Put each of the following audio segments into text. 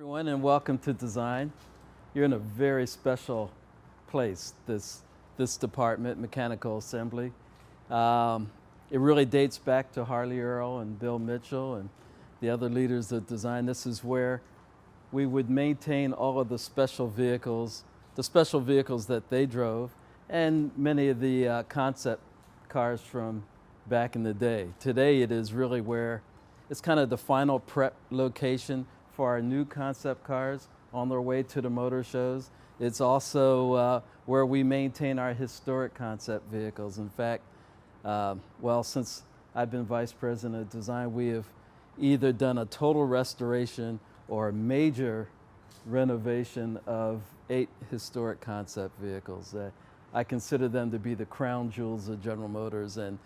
Everyone, and welcome to Design. You're in a very special place, this department, Mechanical Assembly. It really dates back to Harley Earl and Bill Mitchell and the other leaders of design. This is where we would maintain all of the special vehicles that they drove, and many of the concept cars from back in the day. Today it is really where it's kind of the final prep location for our new concept cars on their way to the motor shows. It's also where we maintain our historic concept vehicles. In fact, well, since I've been Vice President of Design, we have either done a total restoration or a major renovation of 8 historic concept vehicles. I consider them to be the crown jewels of General Motors, and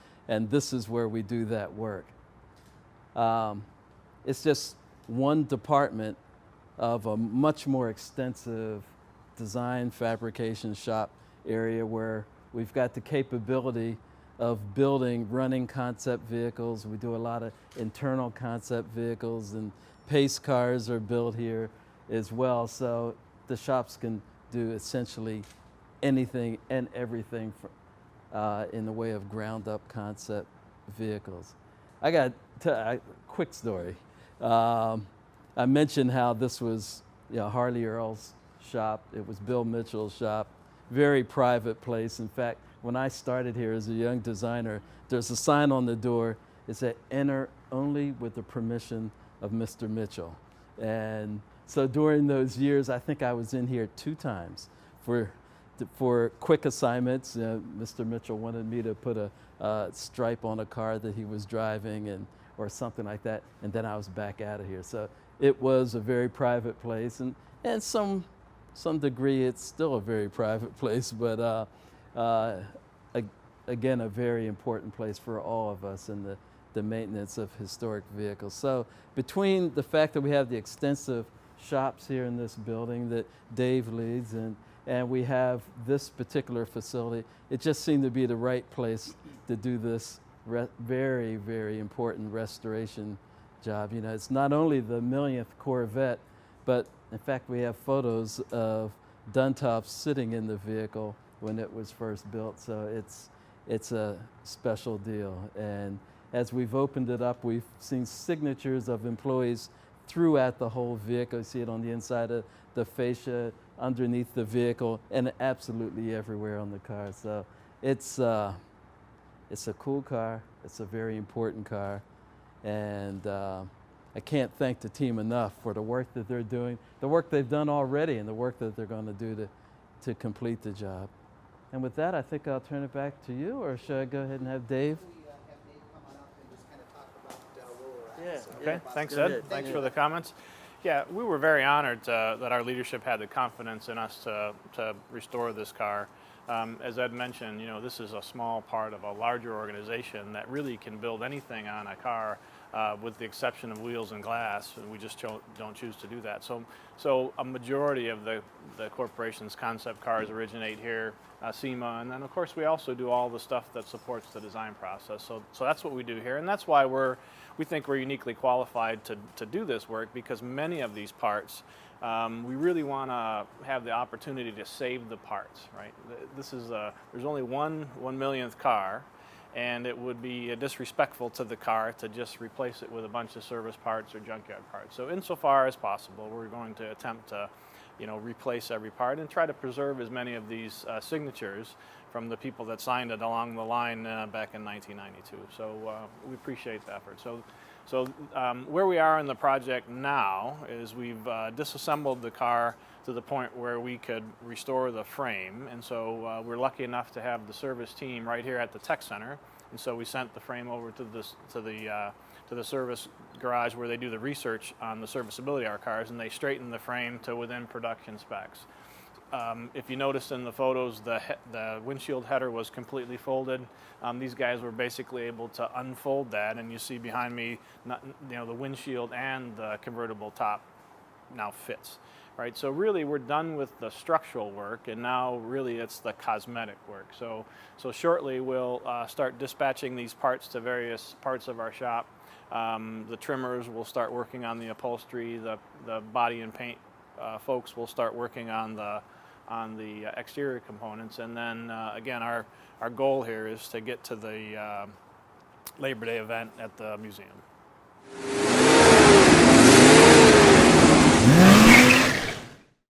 this is where we do that work. It's just one department of a much more extensive design fabrication shop area where we've got the capability of building running concept vehicles. We do a lot of internal concept vehicles, and pace cars are built here as well. So the shops can do essentially anything and everything in the way of ground up concept vehicles. I got a quick story. I mentioned how this was Harley Earl's shop. It was Bill Mitchell's shop. Very private place. In fact, when I started here as a young designer, there's a sign on the door. It said, "Enter only with the permission of Mr. Mitchell." And so during those years, I think I was in here 2 times for quick assignments. Mr. Mitchell wanted me to put a stripe on a car that he was driving or something like that, and then I was back out of here. So it was a very private place, and some degree it's still a very private place, but again, a very important place for all of us in the maintenance of historic vehicles. So between the fact that we have the extensive shops here in this building that Dave leads, and we have this particular facility, it just seemed to be the right place to do this very, very important restoration job. It's not only the 1,000,000th Corvette, but in fact we have photos of Duntop sitting in the vehicle when it was first built. So it's a special deal. And as we've opened it up, we've seen signatures of employees throughout the whole vehicle. You see it on the inside of the fascia, underneath the vehicle, and absolutely everywhere on the car. So it's a cool car. It's a very important car. And I can't thank the team enough for the work that they're doing, the work they've done already, and the work that they're going to do to complete the job. And with that, I think I'll turn it back to you, or should I go ahead and have Dave? We have Dave come on up and just kind of talk about where we're at. Yeah. Okay. Thanks, Ed. Thanks for the comments. Yeah, we were very honored that our leadership had the confidence in us to restore this car. As Ed mentioned, this is a small part of a larger organization that really can build anything on a car, with the exception of wheels and glass, and we just don't choose to do that. So a majority of the corporation's concept cars originate here, SEMA, and then of course we also do all the stuff that supports the design process. So that's what we do here, and that's why we think we're uniquely qualified to do this work, because many of these parts, we really want to have the opportunity to save the parts, right? There's only one 1,000,000th car, and it would be disrespectful to the car to just replace it with a bunch of service parts or junkyard parts. So insofar as possible, we're going to attempt to replace every part and try to preserve as many of these signatures from the people that signed it along the line back in 1992. So we appreciate the effort. So where we are in the project now is we've disassembled the car to the point where we could restore the frame, and so we're lucky enough to have the service team right here at the tech center, and so we sent the frame over to the service garage where they do the research on the serviceability of our cars, and they straighten the frame to within production specs. If you notice in the photos, the windshield header was completely folded. These guys were basically able to unfold that, and you see behind me, the windshield and the convertible top now fits. Right, so really we're done with the structural work, and now really it's the cosmetic work. So shortly we'll start dispatching these parts to various parts of our shop. The trimmers will start working on the upholstery. The body and paint folks will start working on the exterior components. And then again, our goal here is to get to the Labor Day event at the museum.